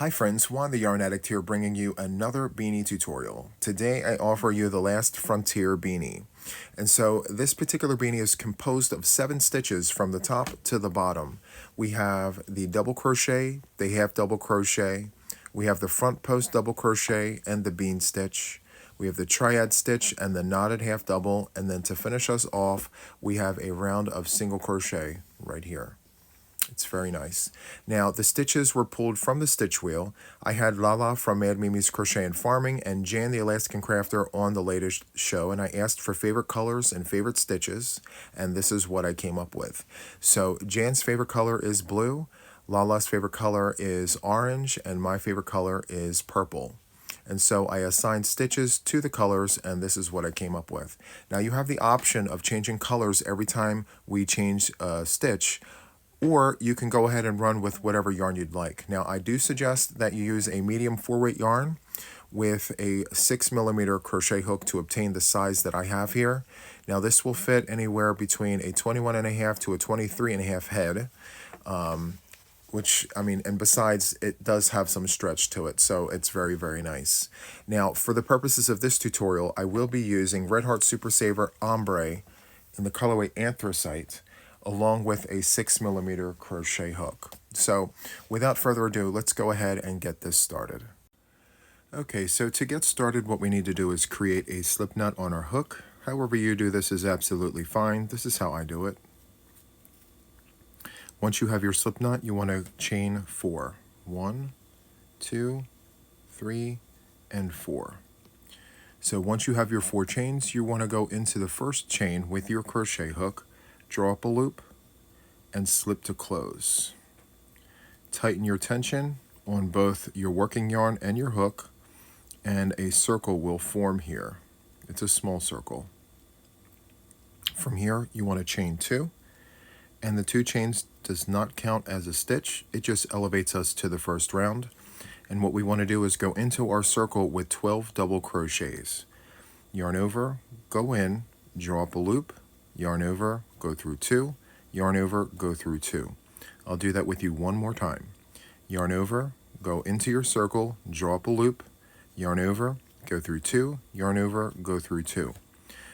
Hi friends, Juan the Yarn Addict here bringing you another beanie tutorial. Today I offer you the Last Frontier Beanie. And so this particular beanie is composed of 7 stitches from the top to the bottom. We have the double crochet, the half double crochet, we have the front post double crochet and the bean stitch. We have the triad stitch and the knotted half double, and then to finish us off we have a round of single crochet right here. It's very nice. Now, the stitches were pulled from the stitch wheel. I had Lala from MadMimisCrochetandFarming and Jan the Alaskan Crafter on the latest show, and I asked for favorite colors and favorite stitches, and this is what I came up with. So, Jan's favorite color is blue, Lala's favorite color is orange, and my favorite color is purple. And so I assigned stitches to the colors, and this is what I came up with. Now, you have the option of changing colors every time we change a stitch, or you can go ahead and run with whatever yarn you'd like. Now, I do suggest that you use a medium 4-weight yarn with a 6mm crochet hook to obtain the size that I have here. Now, this will fit anywhere between a 21.5 to a 23.5 head, and besides, it does have some stretch to it, so it's very, very nice. Now, for the purposes of this tutorial, I will be using Red Heart Super Saver Ombre in the colorway Anthracite, along with a 6mm crochet hook. So without further ado, let's go ahead and get this started. Okay, so to get started, what we need to do is create a slip knot on our hook. However you do this is absolutely fine. This is how I do it. Once you have your slip knot, you want to chain 4. 1, 2, 3, and 4. So once you have your 4 chains, you want to go into the first chain with your crochet hook, draw up a loop, and slip to close. Tighten your tension on both your working yarn and your hook, and a circle will form here. It's a small circle. From here, you want to chain 2, and the 2 chains does not count as a stitch. It just elevates us to the first round. And what we want to do is go into our circle with 12 double crochets. Yarn over, go in, draw up a loop, yarn over, go through 2, yarn over, go through 2. I'll do that with you one more time. Yarn over, go into your circle, draw up a loop, yarn over, go through 2, yarn over, go through 2.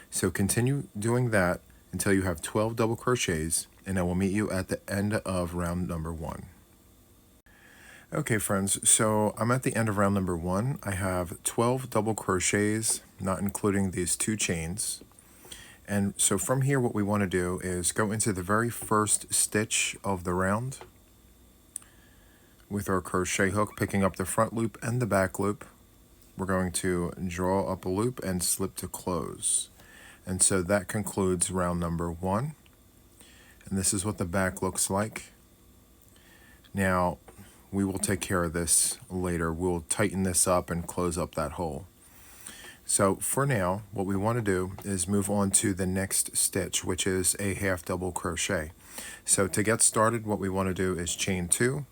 So continue doing that until you have 12 double crochets, and I will meet you at the end of round number 1. Okay friends, so I'm at the end of round number 1. I have 12 double crochets, not including these 2 chains. And so from here, what we want to do is go into the very first stitch of the round with our crochet hook, picking up the front loop and the back loop. We're going to draw up a loop and slip to close. And so that concludes round number 1. And this is what the back looks like. Now, we will take care of this later. We'll tighten this up and close up that hole. So for now, what we want to do is move on to the next stitch, which is a half double crochet. So to get started, what we want to do is chain 2,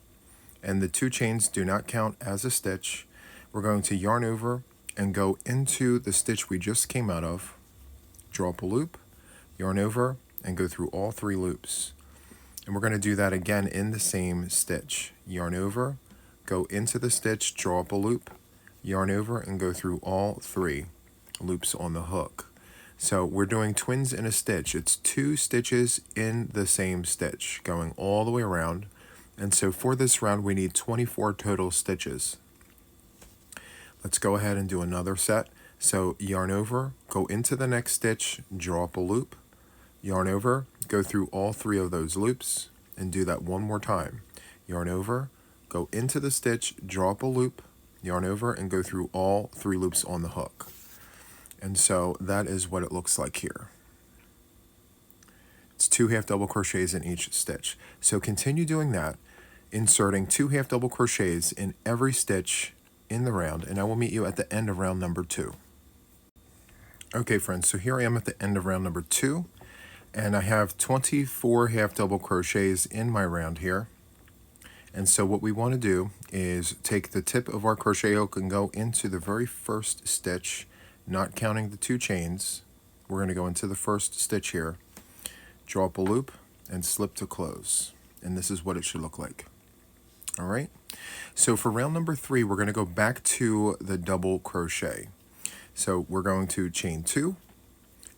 and the 2 chains do not count as a stitch. We're going to yarn over and go into the stitch we just came out of, draw up a loop, yarn over, and go through all 3 loops. And we're going to do that again in the same stitch. Yarn over, go into the stitch, draw up a loop, yarn over, and go through all 3 loops on the hook. So we're doing twins in a stitch. It's 2 stitches in the same stitch going all the way around. And so for this round, we need 24 total stitches. Let's go ahead and do another set. So yarn over, go into the next stitch, draw up a loop, yarn over, go through all 3 of those loops, and do that one more time. Yarn over, go into the stitch, draw up a loop, yarn over, and go through all 3 loops on the hook. And so that is what it looks like here. It's 2 half double crochets in each stitch. So continue doing that, inserting 2 half double crochets in every stitch in the round, and I will meet you at the end of round number 2. Okay friends, so here I am at the end of round number 2, and I have 24 half double crochets in my round here. And so what we want to do is take the tip of our crochet hook and go into the very first stitch, not counting the 2 chains. We're going to go into the first stitch here, draw up a loop, and slip to close. And this is what it should look like. All right. So for round number 3, we're going to go back to the double crochet. So we're going to chain 2,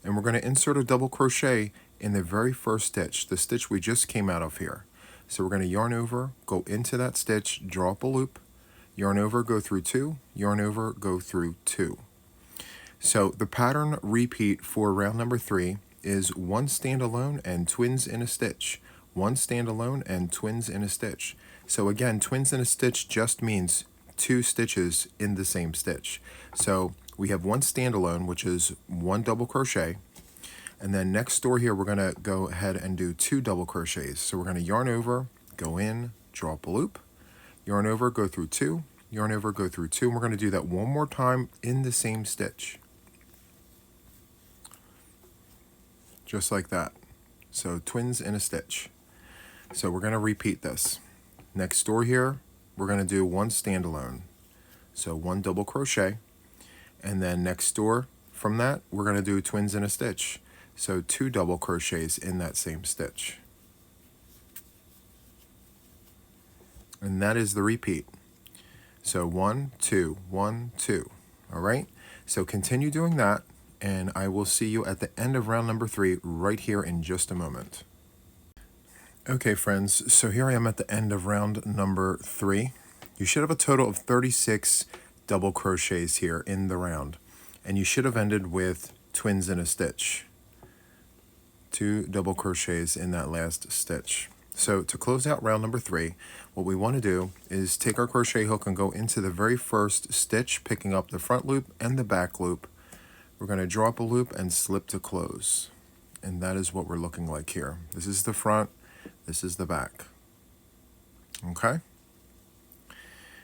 and we're going to insert a double crochet in the very first stitch, the stitch we just came out of here. So we're going to yarn over, go into that stitch, draw up a loop, yarn over, go through 2, yarn over, go through 2. So the pattern repeat for round number 3 is 1 standalone and twins in a stitch, 1 standalone and twins in a stitch. So again, twins in a stitch just means 2 stitches in the same stitch. So we have 1 standalone, which is 1 double crochet, and then next door here we're going to go ahead and do 2 double crochets. So we're going to yarn over, go in, draw up a loop, yarn over, go through 2, yarn over, go through 2, and we're going to do that one more time in the same stitch. Just like that. So twins in a stitch. So we're going to repeat this. Next door here, we're going to do 1 standalone. So 1 double crochet, and then next door from that, we're going to do twins in a stitch. So 2 double crochets in that same stitch. And that is the repeat. So 1, 2, 1, 2. All right? So continue doing that, and I will see you at the end of round number 3 right here in just a moment. Okay, friends, so here I am at the end of round number 3. You should have a total of 36 double crochets here in the round, and you should have ended with twins in a stitch. 2 double crochets in that last stitch. So to close out round number 3, what we want to do is take our crochet hook and go into the very first stitch, picking up the front loop and the back loop. We're going to draw up a loop and slip to close. And that is what we're looking like here. This is the front, this is the back. Okay?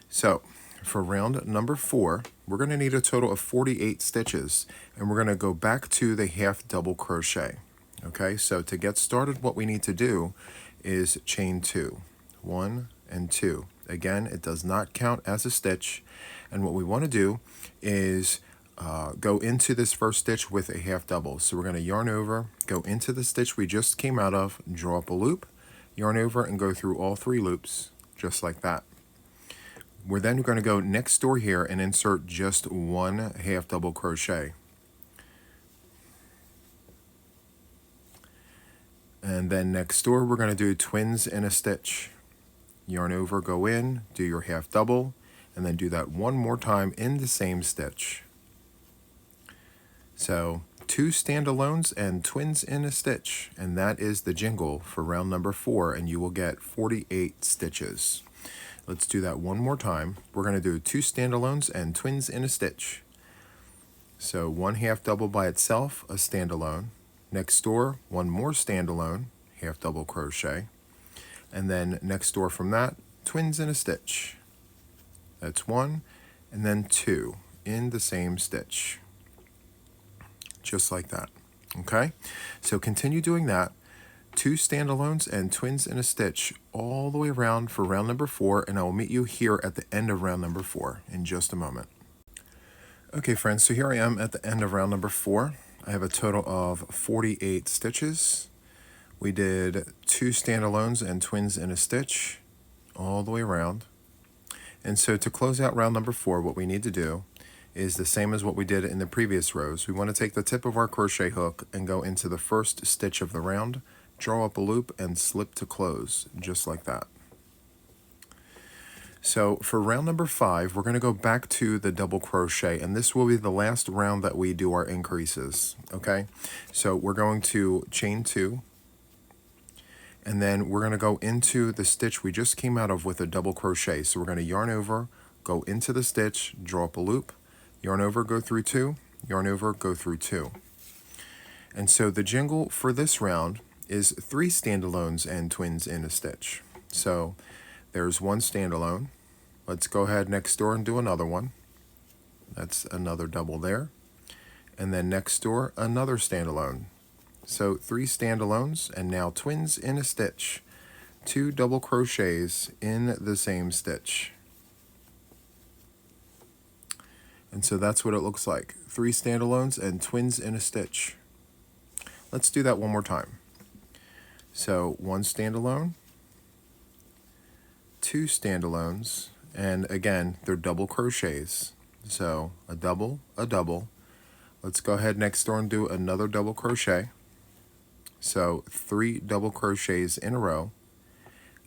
So for round number 4, we're going to need a total of 48 stitches, and we're going to go back to the half double crochet. Okay, so to get started, what we need to do is chain 2, 1 and 2. Again, it does not count as a stitch, and what we want to do is go into this first stitch with a half double. So we're going to yarn over, go into the stitch we just came out of, draw up a loop, yarn over, and go through all 3 loops, just like that. We're then going to go next door here and insert just 1 half double crochet. And then next door, we're going to do twins in a stitch. Yarn over, go in, do your half double, and then do that one more time in the same stitch. So 2 standalones and twins in a stitch, and that is the jingle for round number 4, and you will get 48 stitches. Let's do that one more time. We're going to do 2 standalones and twins in a stitch. So 1 half double by itself, a standalone. Next door, 1 more standalone, half double crochet, and then next door from that, twins in a stitch. That's 1, and then 2 in the same stitch, just like that. Okay, so continue doing that. 2 standalones and twins in a stitch all the way around for round number 4, and I will meet you here at the end of round number 4 in just a moment. Okay, friends, so here I am at the end of round number 4. I have a total of 48 stitches. We did 2 standalones and twins in a stitch all the way around. And so to close out round number 4, what we need to do is the same as what we did in the previous rows. We want to take the tip of our crochet hook and go into the first stitch of the round, draw up a loop, and slip to close, just like that. So for round number 5, we're going to go back to the double crochet, and this will be the last round that we do our increases, okay? So we're going to chain 2, and then we're going to go into the stitch we just came out of with a double crochet. So we're going to yarn over, go into the stitch, draw up a loop, yarn over, go through 2, yarn over, go through 2. And so the jingle for this round is 3 standalones and twins in a stitch. So there's 1 standalone. Let's go ahead next door and do another one. That's another double there. And then next door, another standalone. So 3 standalones and now twins in a stitch. 2 double crochets in the same stitch. And so that's what it looks like. 3 standalones and twins in a stitch. Let's do that one more time. So 1 standalone, 2 standalones, and again, they're double crochets. So a double, a double. Let's go ahead next door and do another double crochet. So 3 double crochets in a row.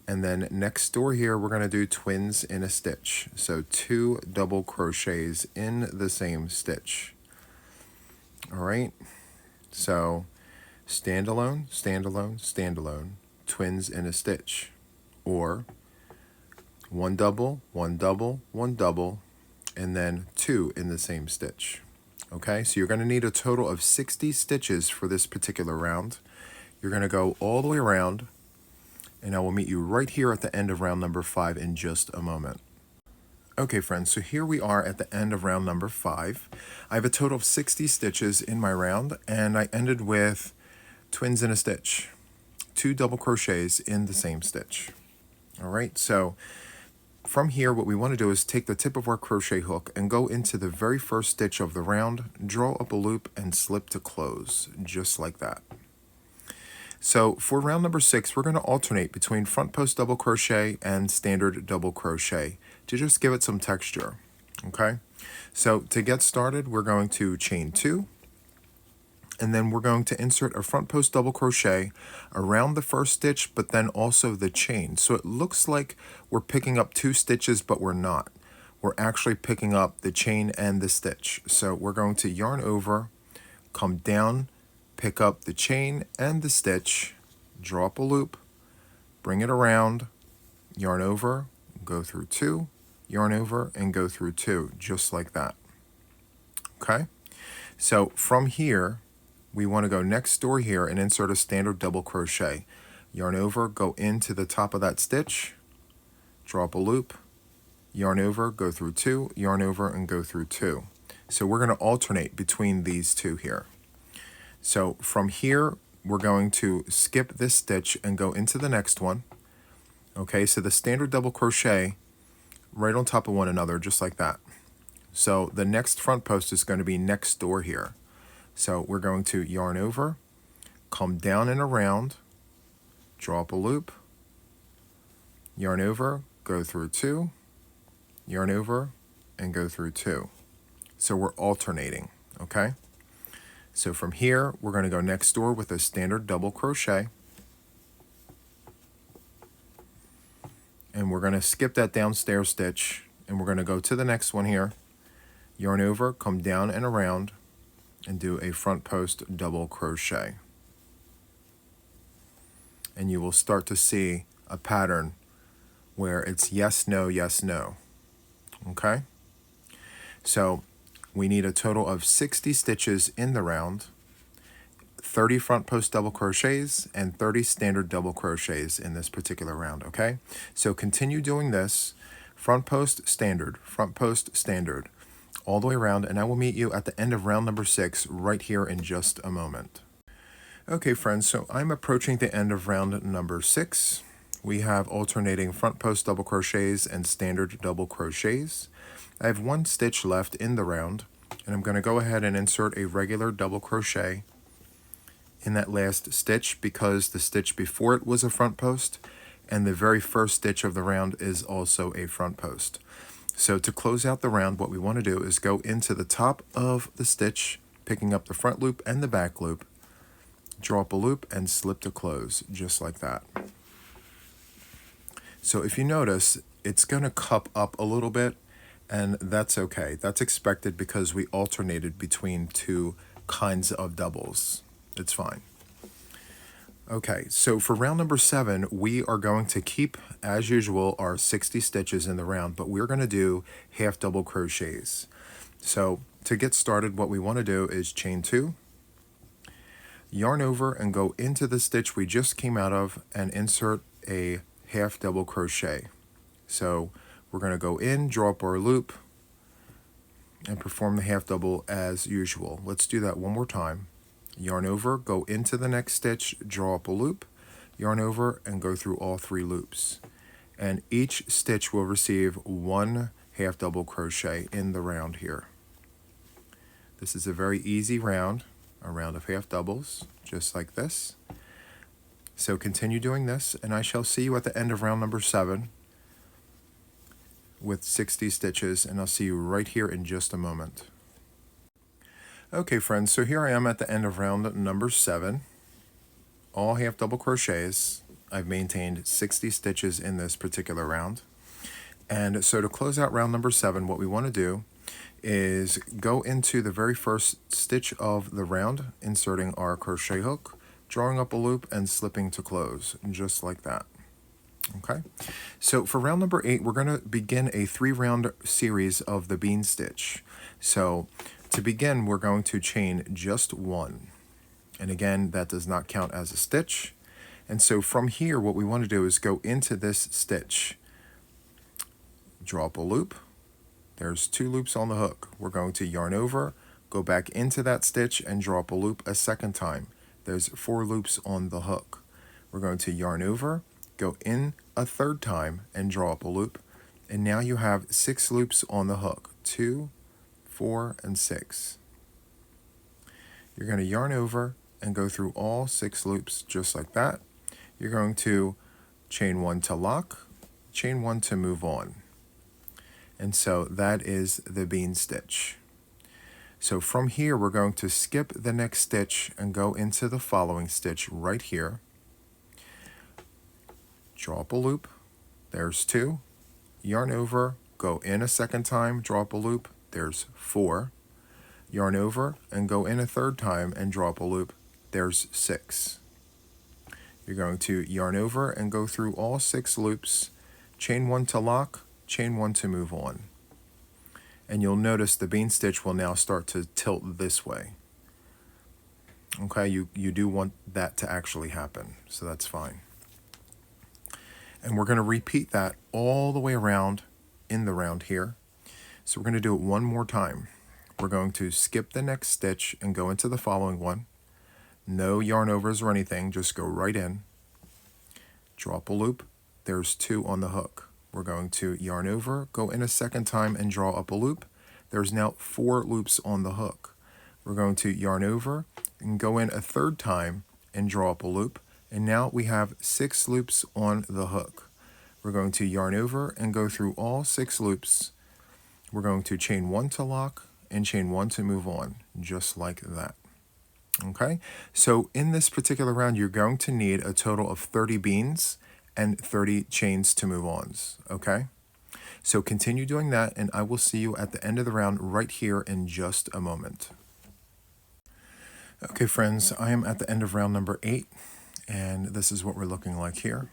And then next door here, we're going to do twins in a stitch. So 2 double crochets in the same stitch. All right. So standalone, standalone, standalone, twins in a stitch. Or 1 double, 1 double, 1 double, and then 2 in the same stitch. Okay, so you're going to need a total of 60 stitches for this particular round. You're going to go all the way around, and I will meet you right here at the end of round number 5 in just a moment. Okay friends, so here we are at the end of round number 5. I have a total of 60 stitches in my round, and I ended with twins in a stitch, 2 double crochets in the same stitch. All right, so from here, what we want to do is take the tip of our crochet hook and go into the very first stitch of the round, draw up a loop, and slip to close, just like that. So for round number 6, we're going to alternate between front post double crochet and standard double crochet to just give it some texture. Okay, so to get started, we're going to chain 2, and then we're going to insert a front post double crochet around the first stitch, but then also the chain. So it looks like we're picking up 2 stitches, but we're not. We're actually picking up the chain and the stitch. So we're going to yarn over, come down, pick up the chain and the stitch, draw up a loop, bring it around, yarn over, go through 2, yarn over, and go through 2, just like that. Okay, so from here, we want to go next door here and insert a standard double crochet. Yarn over, go into the top of that stitch, draw up a loop, yarn over, go through 2, yarn over, and go through 2. So we're going to alternate between these 2 here. So from here, we're going to skip this stitch and go into the next one. Okay, so the standard double crochet right on top of one another, just like that. So the next front post is going to be next door here. So we're going to yarn over, come down and around, draw up a loop, yarn over, go through 2, yarn over, and go through 2. So we're alternating, okay? So from here, we're going to go next door with a standard double crochet. And we're going to skip that downstairs stitch, and we're going to go to the next one here, yarn over, come down and around, and do a front post double crochet. And you will start to see a pattern where it's yes, no, yes, no. Okay? So we need a total of 60 stitches in the round, 30 front post double crochets, and 30 standard double crochets in this particular round, okay? So continue doing this, front post, standard, all the way around, and I will meet you at the end of round number 6 right here in just a moment. Okay friends, so I'm approaching the end of round number 6. We have alternating front post double crochets and standard double crochets. I have 1 stitch left in the round, and I'm going to go ahead and insert a regular double crochet in that last stitch because the stitch before it was a front post, and the very first stitch of the round is also a front post. So to close out the round, what we want to do is go into the top of the stitch, picking up the front loop and the back loop, draw up a loop, and slip to close, just like that. So if you notice, it's going to cup up a little bit, and that's okay. That's expected because we alternated between 2 kinds of doubles. It's fine. Okay, so for round number 7, we are going to keep, as usual, our 60 stitches in the round, but we're going to do half double crochets. So to get started, what we want to do is chain 2, yarn over, and go into the stitch we just came out of and insert a half double crochet. So we're going to go in, draw up our loop, and perform the half double as usual. Let's do that one more time. Yarn over, go into the next stitch, draw up a loop, yarn over, and go through all 3 loops. And each stitch will receive 1 half double crochet in the round here. This is a very easy round, a round of half doubles, just like this. So continue doing this, and I shall see you at the end of round number 7 with 60 stitches, and I'll see you right here in just a moment. Okay friends, so here I am at the end of round number 7. All half double crochets. I've maintained 60 stitches in this particular round. And so to close out round number 7, what we want to do is go into the very first stitch of the round, inserting our crochet hook, drawing up a loop, and slipping to close, just like that. Okay, so for round number 8, we're going to begin a 3-round series of the bean stitch. So to begin, we're going to chain just 1. And again, that does not count as a stitch. And so from here, what we want to do is go into this stitch, draw up a loop. There's 2 loops on the hook. We're going to yarn over, go back into that stitch, and draw up a loop a second time. There's 4 loops on the hook. We're going to yarn over, go in a third time, and draw up a loop. And now you have 6 loops on the hook. 2, 4, and 6. You're going to yarn over and go through all 6 loops just like that. You're going to chain 1 to lock, chain 1 to move on. And so that is the bean stitch. So from here, we're going to skip the next stitch and go into the following stitch right here. Draw up a loop. There's 2. Yarn over, go in a second time, draw up a loop. There's 4. Yarn over and go in a third time and draw up a loop. There's 6. You're going to yarn over and go through all 6 loops, chain 1 to lock, chain 1 to move on. And you'll notice the bean stitch will now start to tilt this way. Okay, you do want that to actually happen, so that's fine. And we're going to repeat that all the way around in the round here. So we're going to do it one more time. We're going to skip the next stitch and go into the following one. No yarn overs or anything, just go right in. Draw up a loop. There's 2 on the hook. We're going to yarn over, go in a second time, and draw up a loop. There's now 4 loops on the hook. We're going to yarn over and go in a third time and draw up a loop. And now we have 6 loops on the hook. We're going to yarn over and go through all 6 loops. We're going to chain 1 to lock and chain 1 to move on, just like that. Okay, so in this particular round, you're going to need a total of 30 beans and 30 chains to move ons, okay? So continue doing that, and I will see you at the end of the round right here in just a moment. Okay, friends, I am at the end of round number 8, and this is what we're looking like here.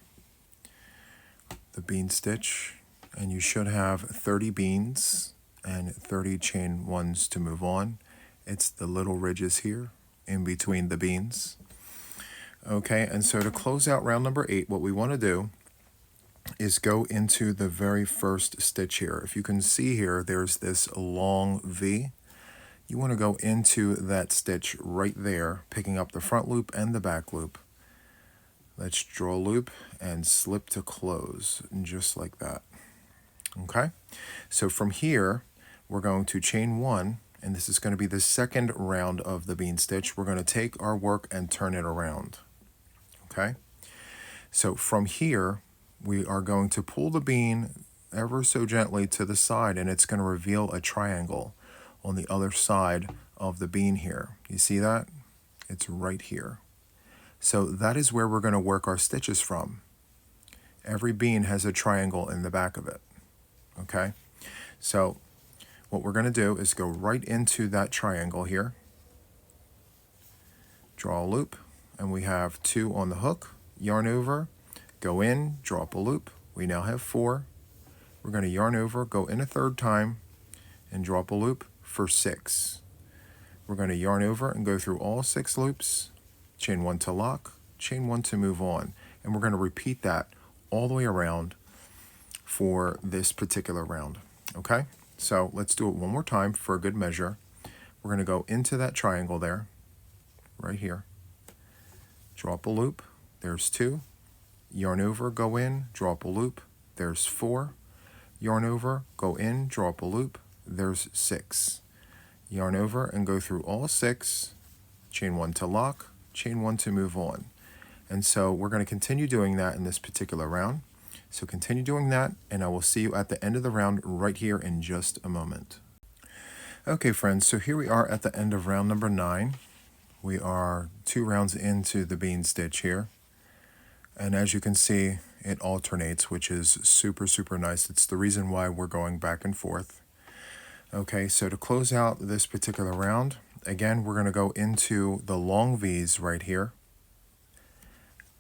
The bean stitch, and you should have 30 beans and 30 chain 1s to move on. It's the little ridges here in between the beans. Okay, and so to close out round number 8, what we want to do is go into the very first stitch here. If you can see here, there's this long V. You want to go into that stitch right there, picking up the front loop and the back loop. Let's draw a loop and slip to close, just like that. Okay, so from here, we're going to chain 1, and this is going to be the second round of the bean stitch. We're going to take our work and turn it around. Okay, so from here, we are going to pull the bean ever so gently to the side, and it's going to reveal a triangle on the other side of the bean here. You see that? It's right here. So that is where we're going to work our stitches from. Every bean has a triangle in the back of it. Okay, so what we're going to do is go right into that triangle here, draw a loop, and we have 2 on the hook, yarn over, go in, draw up a loop. We now have 4. We're going to yarn over, go in a third time, and draw up a loop for 6. We're going to yarn over and go through all 6 loops, chain 1 to lock, chain 1 to move on, and we're going to repeat that all the way around for this particular round. Okay, so let's do it one more time for a good measure. We're going to go into that triangle there, right here, draw up a loop. There's 2. Yarn over, go in, draw up a loop. There's 4. Yarn over, go in, draw up a loop. There's 6. Yarn over and go through all 6, chain 1 to lock, chain 1 to move on. And so we're going to continue doing that in this particular round. So continue doing that, and I will see you at the end of the round right here in just a moment. Okay friends, so here we are at the end of round number 9. We are 2 rounds into the bean stitch here. And as you can see, it alternates, which is super, super nice. It's the reason why we're going back and forth. Okay, so to close out this particular round, again, we're going to go into the long V's right here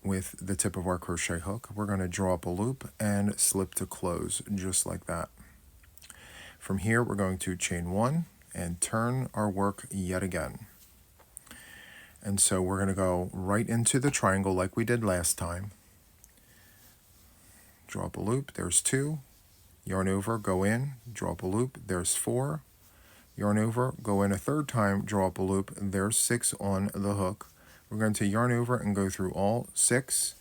with the tip of our crochet hook. We're going to draw up a loop and slip to close, just like that. From here, we're going to chain 1 and turn our work yet again. And so we're going to go right into the triangle like we did last time. Draw up a loop, there's 2. Yarn over, go in, draw up a loop, there's 4. Yarn over, go in a third time, draw up a loop, there's 6 on the hook. We're going to yarn over and go through all 6,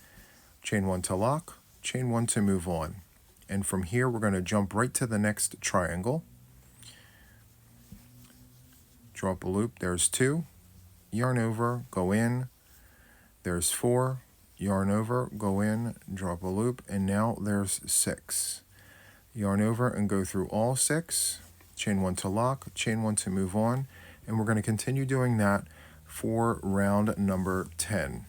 chain 1 to lock, chain 1 to move on. And from here, we're going to jump right to the next triangle. Draw up a loop, there's 2. Yarn over, go in, there's 4, yarn over, go in, drop a loop, and now there's 6. Yarn over and go through all 6, chain 1 to lock, chain 1 to move on, and we're going to continue doing that for round number 10.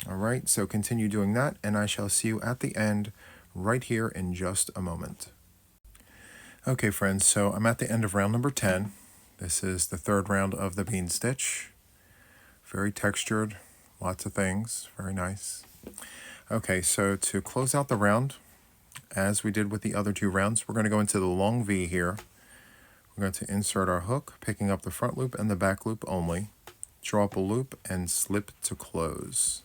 Alright, so continue doing that, and I shall see you at the end right here in just a moment. Okay friends, so I'm at the end of round number 10. This is the 3rd round of the bean stitch. Very textured, lots of things, very nice. Okay, so to close out the round, as we did with the other 2 rounds, we're going to go into the long V here. We're going to insert our hook, picking up the front loop and the back loop only. Draw up a loop and slip to close.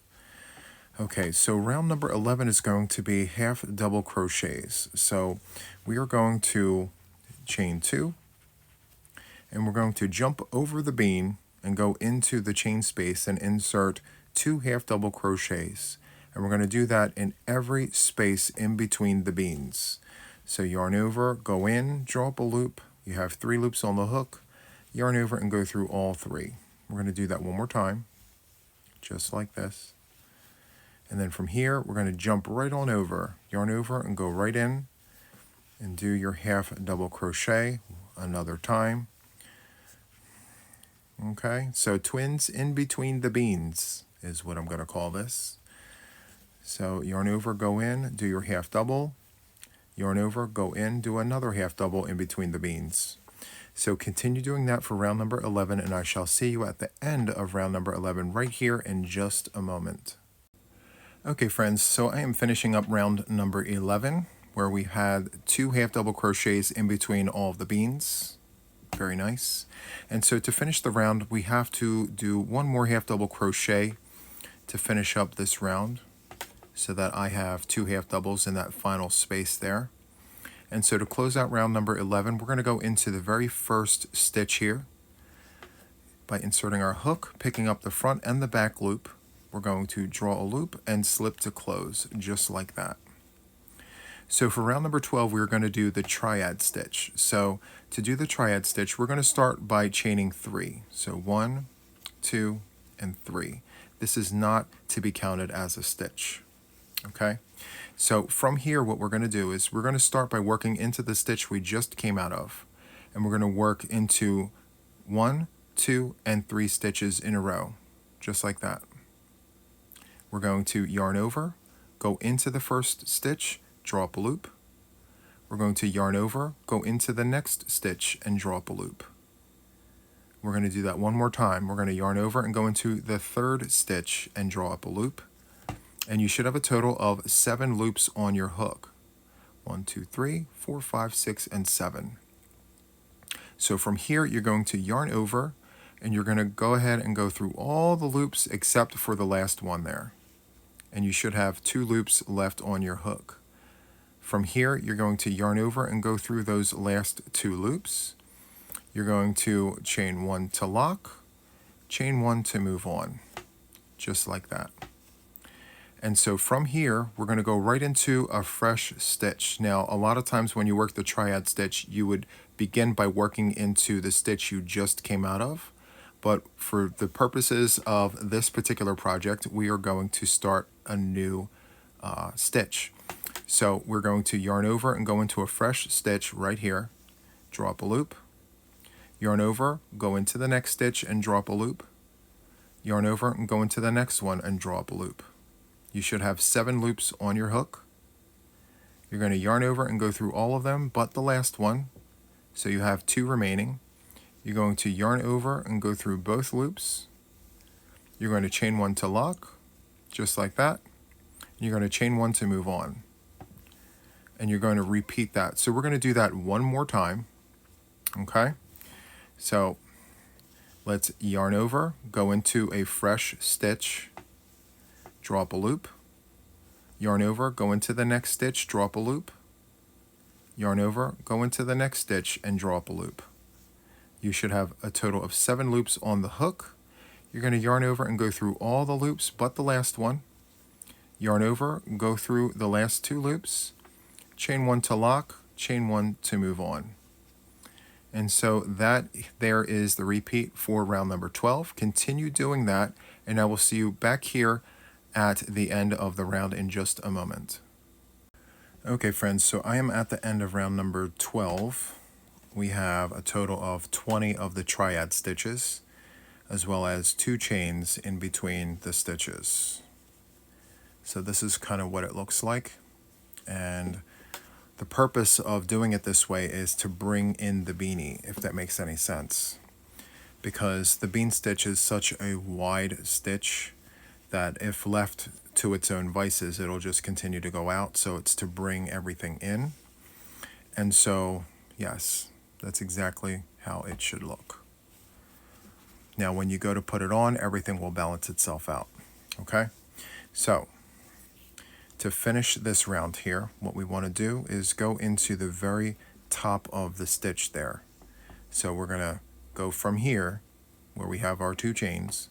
Okay, so round number 11 is going to be half double crochets. So we are going to chain 2, and we're going to jump over the bean and go into the chain space and insert 2 half double crochets. And we're going to do that in every space in between the beans. So yarn over, go in, draw up a loop. You have 3 loops on the hook. Yarn over and go through all 3. We're going to do that one more time, just like this. And then from here, we're going to jump right on over. Yarn over and go right in and do your half double crochet another time. Okay, so twins in between the beans is what I'm going to call this. So yarn over, go in, do your half double. Yarn over, go in, do another half double in between the beans. So continue doing that for round number 11, and I shall see you at the end of round number 11 right here in just a moment. Okay friends, so I am finishing up round number 11, where we had 2 half double crochets in between all of the beans. Very nice. And so to finish the round, we have to do 1 more half double crochet to finish up this round, so that I have 2 half doubles in that final space there. And so to close out round number 11, we're going to go into the very first stitch here by inserting our hook, picking up the front and the back loop. We're going to draw a loop and slip to close, just like that. So for round number 12, we're going to do the triad stitch. So to do the triad stitch, we're going to start by chaining 3. So 1, 2, and 3. This is not to be counted as a stitch. Okay, so from here, what we're going to do is we're going to start by working into the stitch we just came out of, and we're going to work into 1, 2, and 3 stitches in a row, just like that. We're going to yarn over, go into the first stitch, draw up a loop. We're going to yarn over, go into the next stitch, and draw up a loop. We're going to do that one more time. We're going to yarn over and go into the third stitch and draw up a loop. And you should have a total of 7 loops on your hook. 1, 2, 3, 4, 5, 6, and 7. So from here, you're going to yarn over, and you're going to go ahead and go through all the loops except for the last one there. And you should have 2 loops left on your hook. From here, you're going to yarn over and go through those last 2 loops. You're going to chain 1 to lock, chain 1 to move on, just like that. And so from here, we're going to go right into a fresh stitch. Now, a lot of times when you work the triad stitch, you would begin by working into the stitch you just came out of. But for the purposes of this particular project, we are going to start a new stitch. So we're going to yarn over and go into a fresh stitch right here, draw up a loop, yarn over, go into the next stitch and draw up a loop, yarn over and go into the next one and draw up a loop. You should have 7 loops on your hook. You're going to yarn over and go through all of them but the last one, so you have 2 remaining. You're going to yarn over and go through both loops. You're going to chain 1 to lock, just like that. You're going to chain 1 to move on. And you're going to repeat that. So we're going to do that one more time. Okay? So let's yarn over, go into a fresh stitch, draw up a loop, yarn over, go into the next stitch, draw up a loop, yarn over, go into the next stitch and draw up a loop. You should have a total of 7 loops on the hook. You're going to yarn over and go through all the loops but the last one. Yarn over, go through the last 2 loops, chain 1 to lock, chain 1 to move on. And so that there is the repeat for round number 12. Continue doing that, and I will see you back here at the end of the round in just a moment. Okay friends, so I am at the end of round number 12. We have a total of 20 of the triad stitches, as well as 2 chains in between the stitches. So this is kind of what it looks like, and the purpose of doing it this way is to bring in the beanie, if that makes any sense, because the bean stitch is such a wide stitch that if left to its own vices, it'll just continue to go out. So it's to bring everything in. And so, yes, that's exactly how it should look. Now, when you go to put it on, everything will balance itself out. Okay? So, to finish this round here, what we want to do is go into the very top of the stitch there. So we're going to go from here, where we have our 2 chains,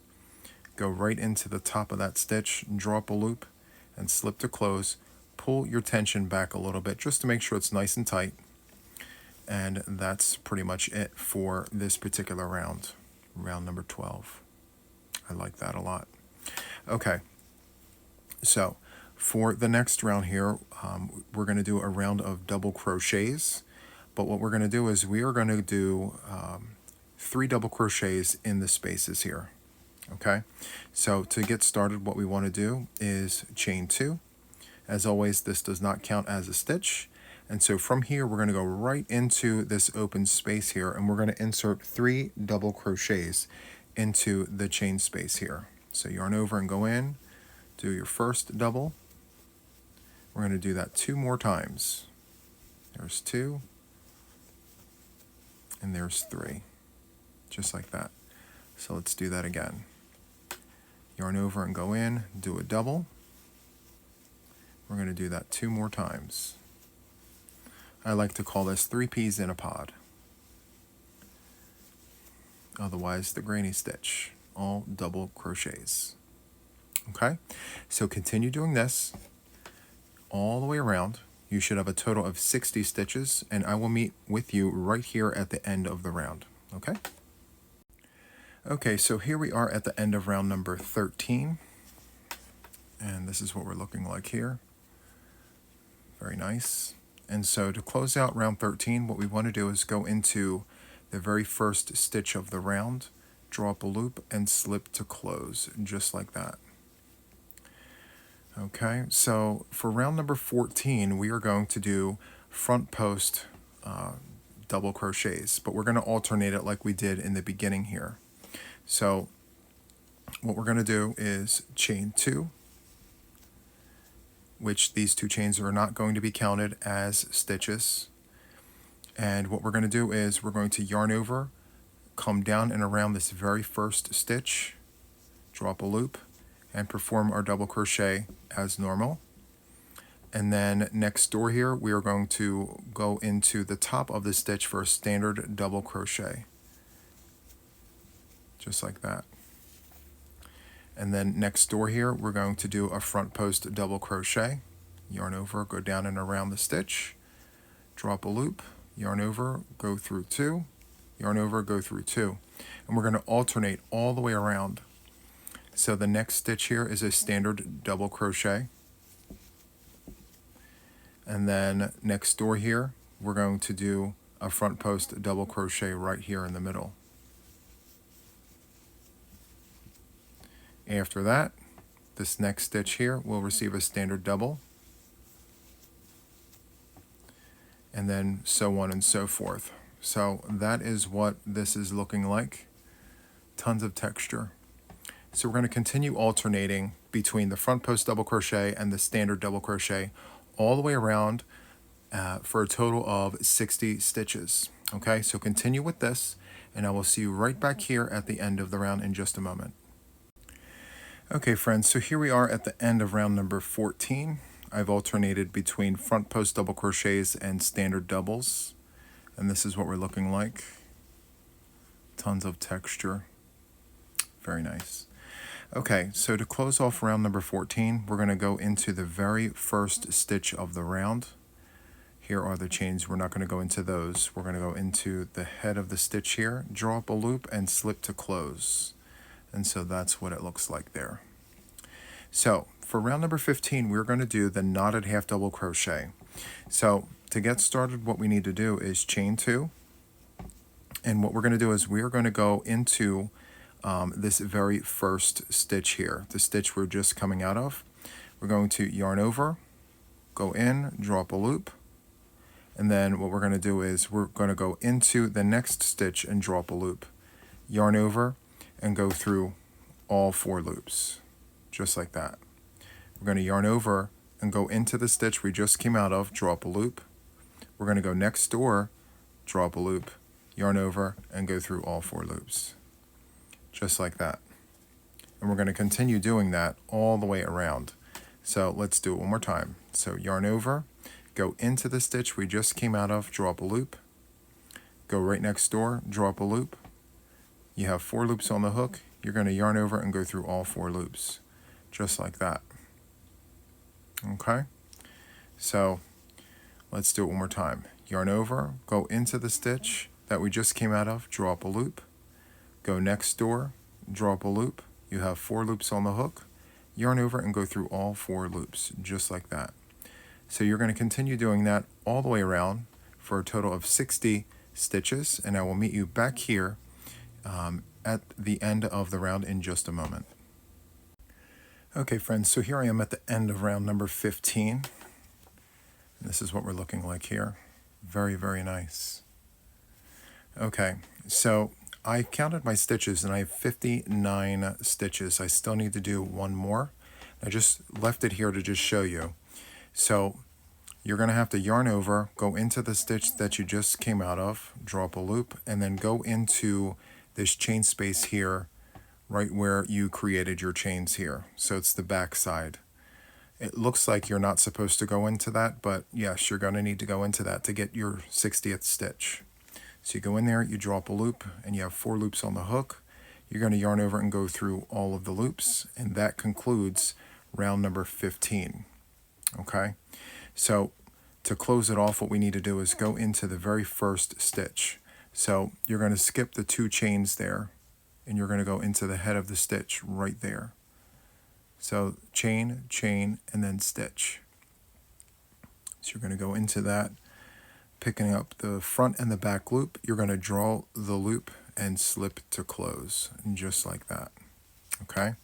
go right into the top of that stitch, draw up a loop, and slip to close. Pull your tension back a little bit just to make sure it's nice and tight. And that's pretty much it for this particular round, round number 12. I like that a lot. Okay, so for the next round here, we're going to do a round of double crochets, but what we're going to do is we are going to do 3 double crochets in the spaces here. Okay, so to get started, what we want to do is chain 2. As always, this does not count as a stitch, and so from here we're going to go right into this open space here, and we're going to insert 3 double crochets into the chain space here. So yarn over and go in, do your first double. We're going to do that 2 more times. There's 2, and there's 3, just like that. So let's do that again. Yarn over and go in, do a double. We're going to do that 2 more times. I like to call this 3 peas in a pod. Otherwise, the granny stitch, all double crochets. Okay, so continue doing this all the way around. You should have a total of 60 stitches, and I will meet with you right here at the end of the round. Okay? Okay, so here we are at the end of round number 13, and this is what we're looking like here. Very nice. And so to close out round 13, what we want to do is go into the very first stitch of the round, draw up a loop, and slip to close, just like that. Okay, so for round number 14, we are going to do front post double crochets, but we're going to alternate it like we did in the beginning here. So what we're going to do is chain 2, which these 2 chains are not going to be counted as stitches. And what we're going to do is we're going to yarn over, come down and around this very first stitch, draw up a loop, and perform our double crochet as normal. And then next door here, we are going to go into the top of the stitch for a standard double crochet, just like that. And then next door here, we're going to do a front post double crochet, yarn over, go down and around the stitch, draw up a loop, yarn over, go through 2, yarn over, go through 2. And we're going to alternate all the way around. So the next stitch here is a standard double crochet. And then next door here, we're going to do a front post double crochet right here in the middle. After that, this next stitch here will receive a standard double, and then so on and so forth. So that is what this is looking like. Tons of texture. So we're going to continue alternating between the front post double crochet and the standard double crochet all the way around for a total of 60 stitches. Okay, so continue with this, and I will see you right back here at the end of the round in just a moment. Okay friends, so here we are at the end of round number 14. I've alternated between front post double crochets and standard doubles, and this is what we're looking like. Tons of texture. Very nice. Okay, so to close off round number 14, we're going to go into the very first stitch of the round. Here are the chains. We're not going to go into those. We're going to go into the head of the stitch here, draw up a loop, and slip to close. And so that's what it looks like there. So for round number 15, we're going to do the knotted half double crochet. So to get started, what we need to do is chain 2. And what we're going to do is we're going to go into this very first stitch here, the stitch we're just coming out of. We're going to yarn over, go in, draw up a loop, and then what we're going to do is we're going to go into the next stitch and draw up a loop, yarn over, and go through all 4 loops, just like that. We're going to yarn over and go into the stitch we just came out of, draw up a loop. We're going to go next door, draw up a loop, yarn over, and go through all 4 loops, just like that. And we're going to continue doing that all the way around. So let's do it one more time. So yarn over, go into the stitch we just came out of, draw up a loop, go right next door, draw up a loop. You have 4 loops on the hook. You're going to yarn over and go through all 4 loops, just like that. Okay, so let's do it one more time. Yarn over, go into the stitch that we just came out of, draw up a loop, go next door, draw up a loop. You have 4 loops on the hook. Yarn over and go through all 4 loops, just like that. So you're going to continue doing that all the way around for a total of 60 stitches, and I will meet you back here at the end of the round in just a moment. Okay friends, so here I am at the end of round number 15. And this is what we're looking like here. Very, very nice. Okay, so I counted my stitches and I have 59 stitches. I still need to do 1 more. I just left it here to just show you. So you're going to have to yarn over, go into the stitch that you just came out of, draw up a loop, and then go into this chain space here, right where you created your chains here. So it's the back side. It looks like you're not supposed to go into that, but yes, you're going to need to go into that to get your 60th stitch. So you go in there, you draw up a loop, and you have 4 loops on the hook. You're going to yarn over and go through all of the loops, and that concludes round number 15. Okay, so to close it off, what we need to do is go into the very first stitch. So you're going to skip the 2 chains there, and you're going to go into the head of the stitch right there. So chain, chain, and then stitch. So you're going to go into that, picking up the front and the back loop. You're going to draw the loop and slip to close, and just like that. Okay,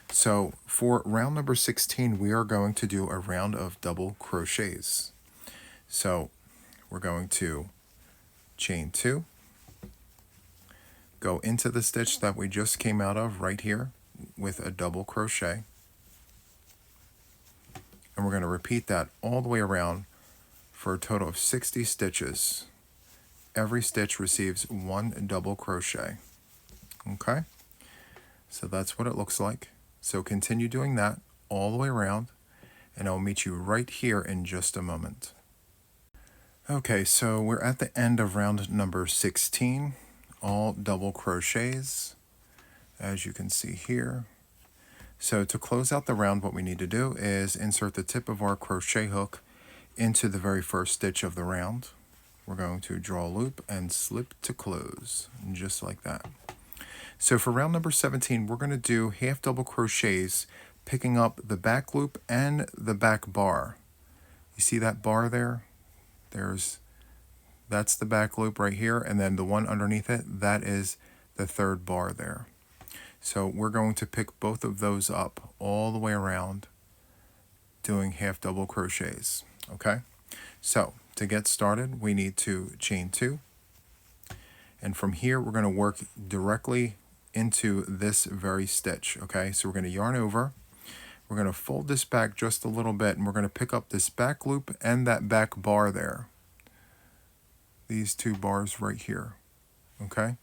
so for round number 16, we are going to do a round of double crochets. So we're going to chain 2, go into the stitch that we just came out of right here with a double crochet, and we're going to repeat that all the way around for a total of 60 stitches. Every stitch receives 1 double crochet. Okay, so that's what it looks like. So continue doing that all the way around, and I'll meet you right here in just a moment. Okay, so we're at the end of round number 16, all double crochets, as you can see here. So to close out the round, what we need to do is insert the tip of our crochet hook into the very first stitch of the round. We're going to draw a loop and slip to close, just like that. So for round number 17, we're going to do half double crochets, picking up the back loop and the back bar. You see that bar there? That's the back loop right here, and then the one underneath it, that is the third bar there. So we're going to pick both of those up all the way around, doing half double crochets, okay? So to get started, we need to chain 2, and from here we're going to work directly into this very stitch, okay? So we're going to yarn over, we're going to fold this back just a little bit, and we're going to pick up this back loop and that back bar there. These 2 bars right here, okay?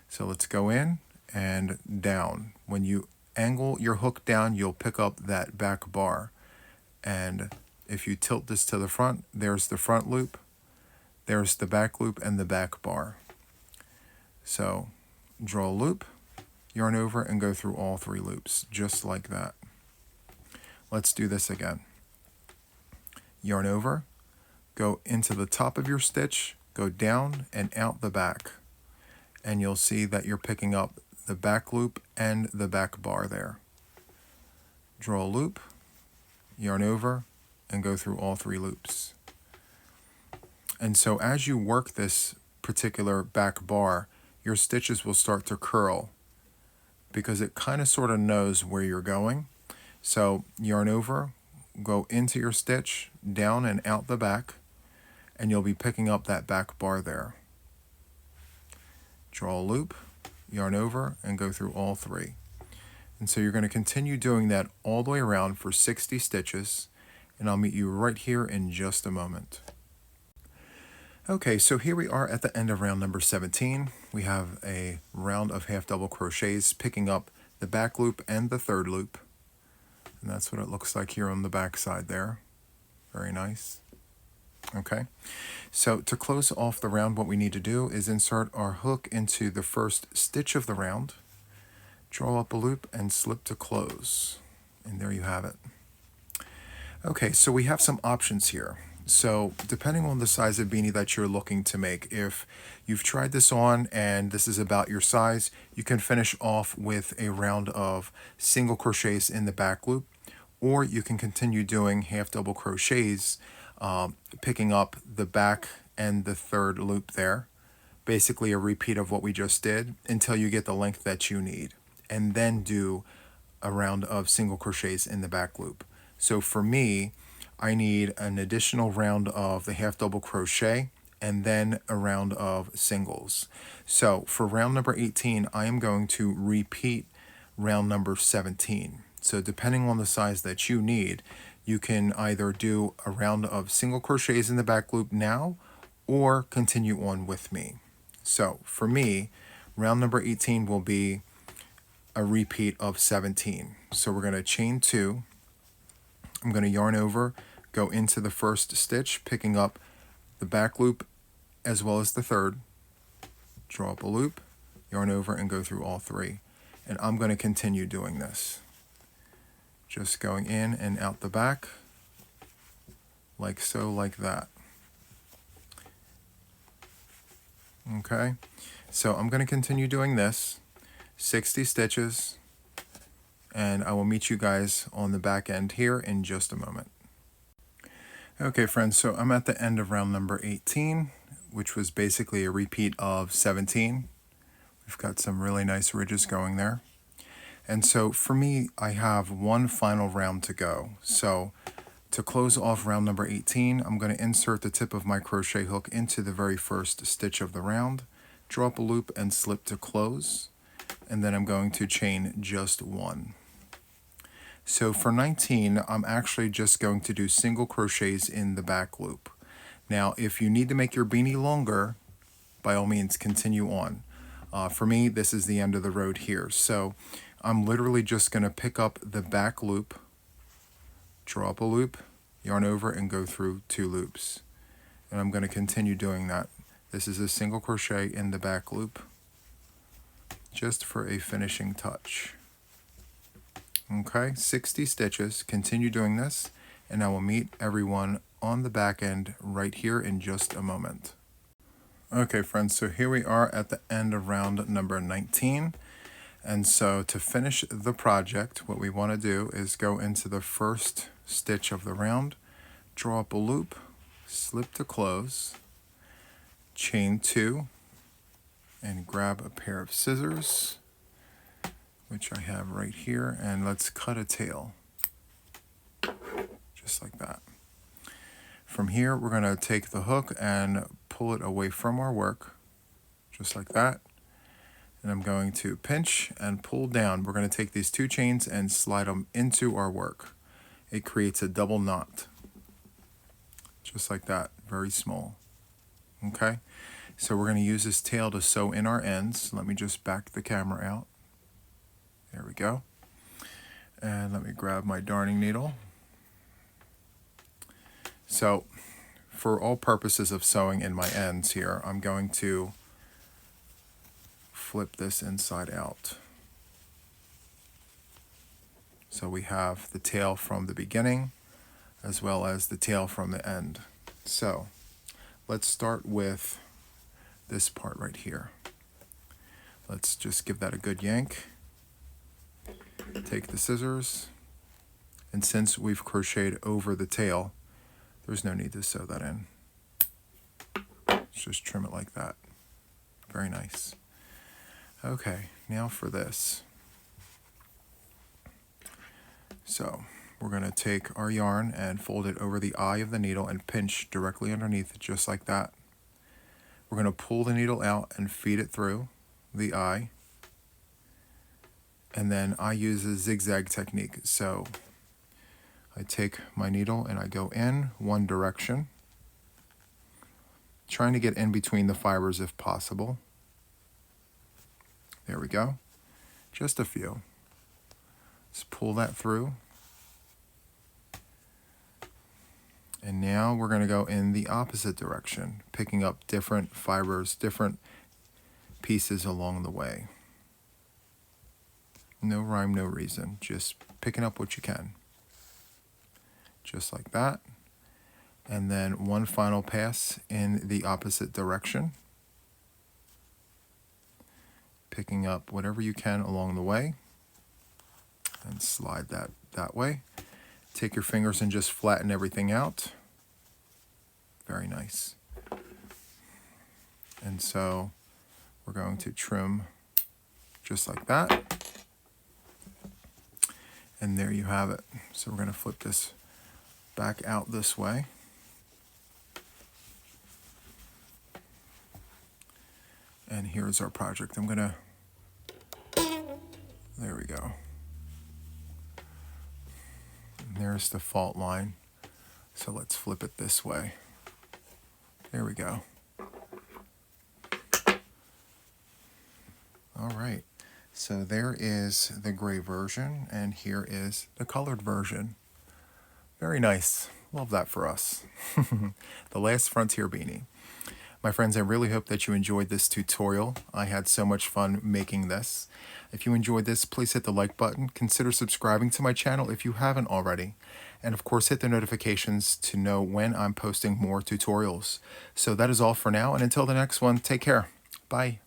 So let's go in and down. When you angle your hook down, you'll pick up that back bar. And if you tilt this to the front, there's the front loop, there's the back loop and the back bar. So draw a loop, yarn over, and go through all 3 loops, just like that. Let's do this again. Yarn over, go into the top of your stitch, go down and out the back. And you'll see that you're picking up the back loop and the back bar there. Draw a loop, yarn over, and go through all 3 loops. And so as you work this particular back bar, your stitches will start to curl because it kind of sort of knows where you're going. So yarn over, go into your stitch, down and out the back, and you'll be picking up that back bar there. Draw a loop, yarn over, and go through all 3. And so you're going to continue doing that all the way around for 60 stitches, and I'll meet you right here in just a moment. Okay, so here we are at the end of round number 17. We have a round of half double crochets picking up the back loop and the third loop. And that's what it looks like here on the back side there. Very nice. Okay, so to close off the round, what we need to do is insert our hook into the first stitch of the round, draw up a loop, and slip to close. And there you have it. Okay, so we have some options here. So depending on the size of beanie that you're looking to make, if you've tried this on and this is about your size, you can finish off with a round of single crochets in the back loop, or you can continue doing half double crochets, picking up the back and the third loop there, basically a repeat of what we just did until you get the length that you need, and then do a round of single crochets in the back loop. So for me, I need an additional round of the half double crochet and then a round of singles. So for round number 18, I am going to repeat round number 17. So depending on the size that you need, you can either do a round of single crochets in the back loop now or continue on with me. So for me, round number 18 will be a repeat of 17. So we're going to chain 2. I'm going to yarn over, go into the first stitch, picking up the back loop as well as the third, draw up a loop, yarn over, and go through all 3. And I'm going to continue doing this. Just going in and out the back, like so, like that. Okay, so I'm going to continue doing this, 60 stitches, and I will meet you guys on the back end here in just a moment. Okay friends, so I'm at the end of round number 18, which was basically a repeat of 17. We've got some really nice ridges going there. And so for me, I have one final round to go. So to close off round number 18, I'm going to insert the tip of my crochet hook into the very first stitch of the round, draw up a loop and slip to close, and then I'm going to chain just 1. So for 19, I'm actually just going to do single crochets in the back loop. Now, if you need to make your beanie longer, by all means, continue on. For me, this is the end of the road here. So I'm literally just going to pick up the back loop, draw up a loop, yarn over, and go through 2 loops. And I'm going to continue doing that. This is a single crochet in the back loop, just for a finishing touch. Okay, 60 stitches, continue doing this, and I will meet everyone on the back end right here in just a moment. Okay friends, so here we are at the end of round number 19. And so to finish the project, what we want to do is go into the first stitch of the round, draw up a loop, slip to close, chain 2, and grab a pair of scissors, which I have right here, and let's cut a tail, just like that. From here, we're going to take the hook and pull it away from our work, just like that. And I'm going to pinch and pull down. We're going to take these 2 chains and slide them into our work. It creates a double knot, just like that, very small. Okay, so we're going to use this tail to sew in our ends. Let me just back the camera out. There we go. And let me grab my darning needle. So for all purposes of sewing in my ends here, I'm going to flip this inside out. So we have the tail from the beginning as well as the tail from the end. So let's start with this part right here. Let's just give that a good yank. Take the scissors, and since we've crocheted over the tail, there's no need to sew that in. Let's just trim it like that. Very nice. Okay, now for this. So we're going to take our yarn and fold it over the eye of the needle and pinch directly underneath, just like that. We're going to pull the needle out and feed it through the eye. And then I use a zigzag technique. So I take my needle and I go in one direction, trying to get in between the fibers if possible. There we go. Just a few. Let's pull that through. And now we're going to go in the opposite direction, picking up different fibers, different pieces along the way. No rhyme, no reason. Just picking up what you can. Just like that. And then one final pass in the opposite direction. Picking up whatever you can along the way. And slide that way. Take your fingers and just flatten everything out. Very nice. And so we're going to trim just like that. And there you have it. So we're going to flip this back out this way. And here's our project. I'm going to, there we go. And there's the fault line. So let's flip it this way. There we go. All right. So there is the gray version, and here is the colored version. Very nice. Love that for us. The Last Frontier Beanie. My friends, I really hope that you enjoyed this tutorial. I had so much fun making this. If you enjoyed this, please hit the like button. Consider subscribing to my channel if you haven't already. And of course, hit the notifications to know when I'm posting more tutorials. So that is all for now, and until the next one, take care. Bye.